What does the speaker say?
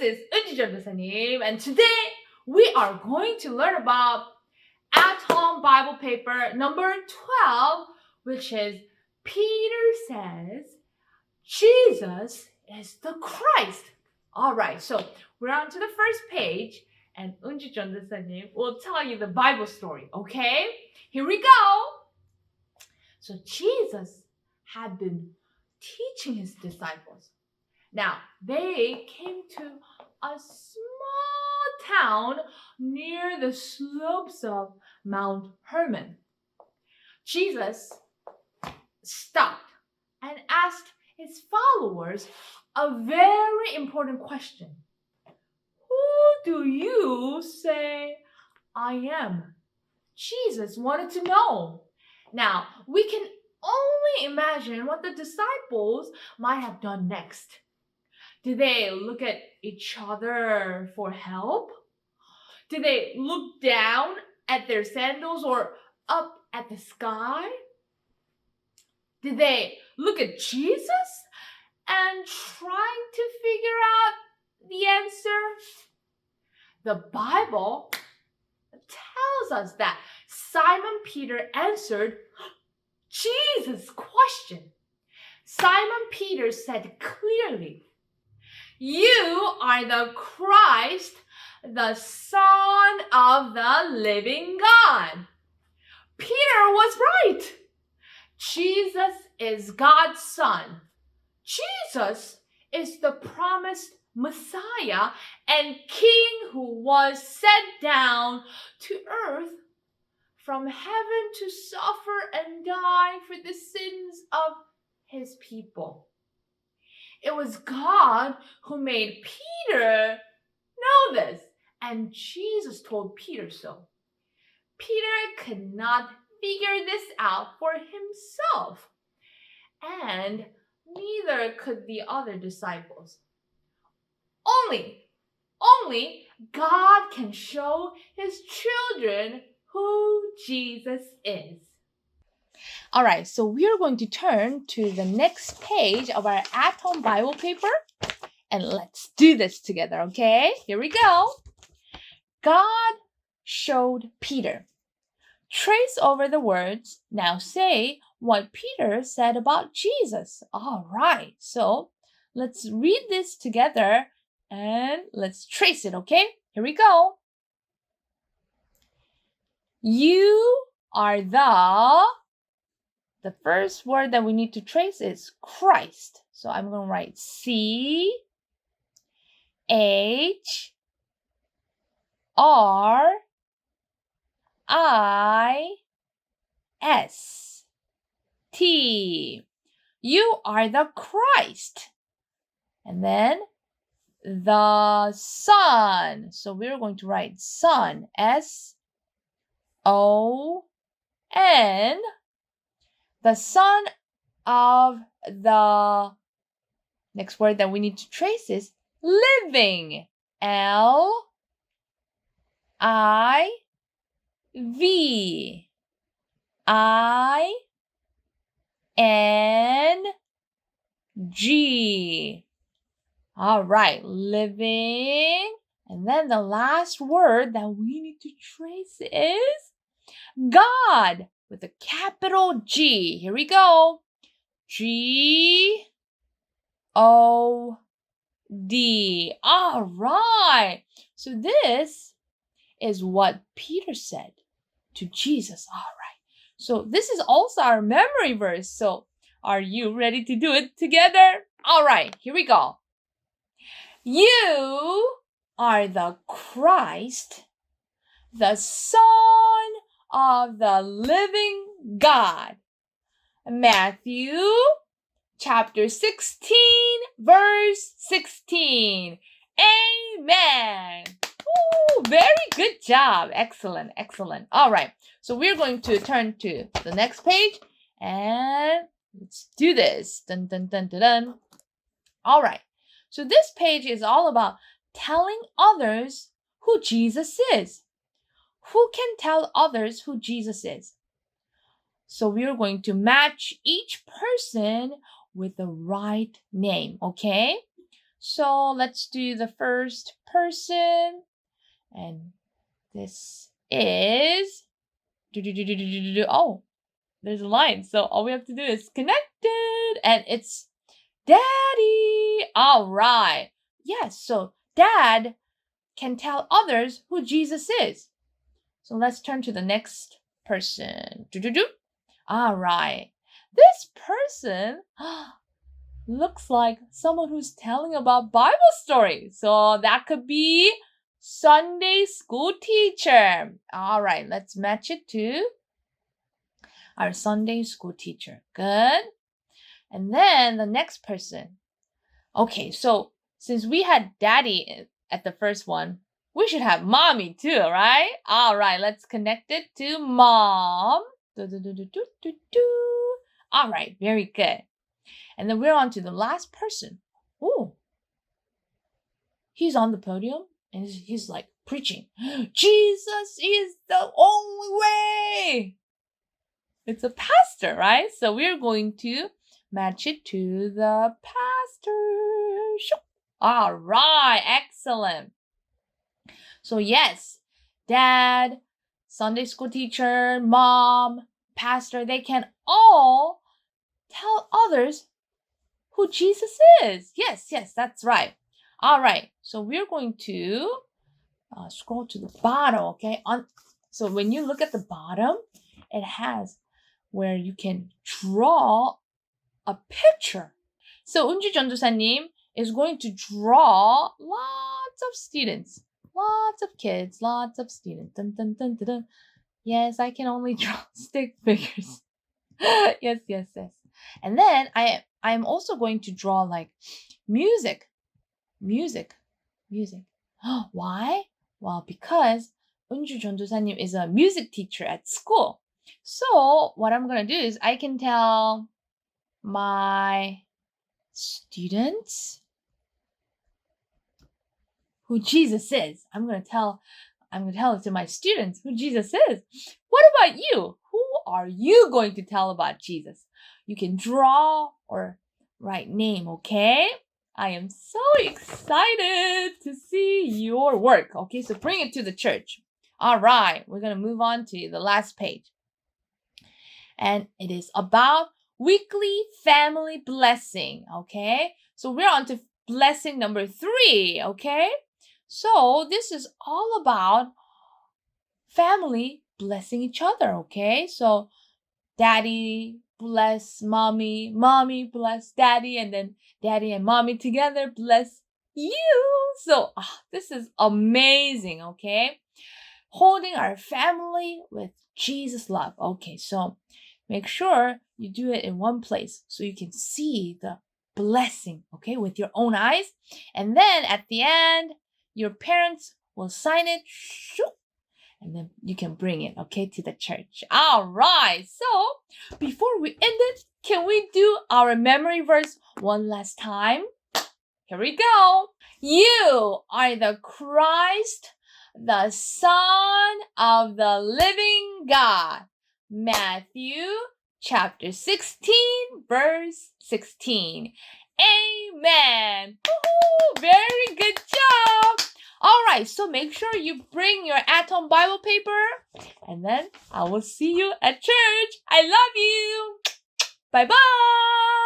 is Eun-Ju 전도사님, and today we are going to learn about at-home Bible paper number 12, which is Peter says Jesus is the Christ. All right, so we're on to the first page, and Eun-Ju 전도사님 will tell you the Bible story, okay? Here we go. So Jesus had been teaching his disciples. Now, they came to a small town near the slopes of Mount Hermon. Jesus stopped and asked his followers a very important question. Who do you say I am? Jesus wanted to know. Now, we can only imagine what the disciples might have done next. Did they look at each other for help? Did they look down at their sandals or up at the sky? Did they look at Jesus and try to figure out the answer? The Bible tells us that Simon Peter answered Jesus' question. Simon Peter said clearly, "You are the Christ, the Son of the living God." Peter was right. Jesus is God's Son. Jesus is the promised Messiah and King who was sent down to earth from heaven to suffer and die for the sins of his people. It was God who made Peter know this, and Jesus told Peter so. Peter could not figure this out for himself, and neither could the other disciples. Only God can show his children who Jesus is. All right, so we are going to turn to the next page of our at-home Bible paper, and let's do this together, okay? Here we go. God showed Peter. Trace over the words. Now say what Peter said about Jesus. All right, so let's read this together and let's trace it, okay? Here we go. You are the first word that we need to trace is Christ. So I'm going to write C-H-R-I-S-T. You are the Christ. And then the Son. So we're going to write Son. S-O-N. The Son of the next word that we need to trace is living. L-I-V-I-N-G. All right, living. And then the last word that we need to trace is God with a capital G. Here we go. G-O-D. All right. So this is what Peter said to Jesus. All right. So this is also our memory verse. So are you ready to do it together? All right. Here we go. You are the Christ, the Son of the living God. Matthew chapter 16, verse 16. Amen. Ooh, very good job. Excellent, excellent. All right, so we're going to turn to the next page and let's do this. Dun, dun, dun, dun, dun. All right, so this page is all about telling others who Jesus is. Who can tell others who Jesus is? So we're going to match each person with the right name, okay? So let's do the first person. And this is... Oh, there's a line. So all we have to do is connected. And it's Daddy. All right. Yes, so Dad can tell others who Jesus is. So let's turn to the next person. All right. This person looks like someone who's telling about Bible stories. So that could be Sunday school teacher. All right, let's match it to our Sunday school teacher. Good. And then the next person. Okay, so since we had Daddy at the first one, we should have Mommy too, right? All right, let's connect it to Mom. All right, very good. And then we're on to the last person. Oh, he's on the podium and he's like preaching. Jesus is the only way. It's a pastor, right? So we're going to match it to the pastor. All right, excellent. So yes, Dad, Sunday school teacher, Mom, pastor, they can all tell others who Jesus is. Yes, that's right. All right, so we're going to scroll to the bottom, okay? So when you look at the bottom, it has where you can draw a picture. So Eun-Ju 전도사님 is going to draw lots of students, lots of kids, lots of students. Dun, dun, dun, dun, dun. Yes, I can only draw stick figures. yes. And then I'm also going to draw like music. Why? Well, because Eun-Ju 전도사님 is a music teacher at school. So what I'm going to do is I can tell my students who Jesus is. I'm going to tell it to my students who Jesus is. What about you? Who are you going to tell about Jesus? You can draw or write name, okay? I am so excited to see your work. Okay, so bring it to the church. All right, we're going to move on to the last page. And it is about weekly family blessing, okay? So we're on to blessing number 3, okay? So this is all about family blessing each other, okay? So Daddy bless Mommy, Mommy bless Daddy, and then Daddy and Mommy together bless you. So this is amazing, okay? Holding our family with Jesus' love. Okay, so make sure you do it in one place so you can see the blessing, okay, with your own eyes. And then at the end, your parents will sign it. And then you can bring it, okay, to the church. All right. So before we end it, can we do our memory verse one last time? Here we go. You are the Christ, the Son of the living God. Matthew chapter 16, verse 16. Amen. Woo-hoo, very good job. All right, so make sure you bring your at-home Bible paper, and then I will see you at church. I love you. Bye-bye.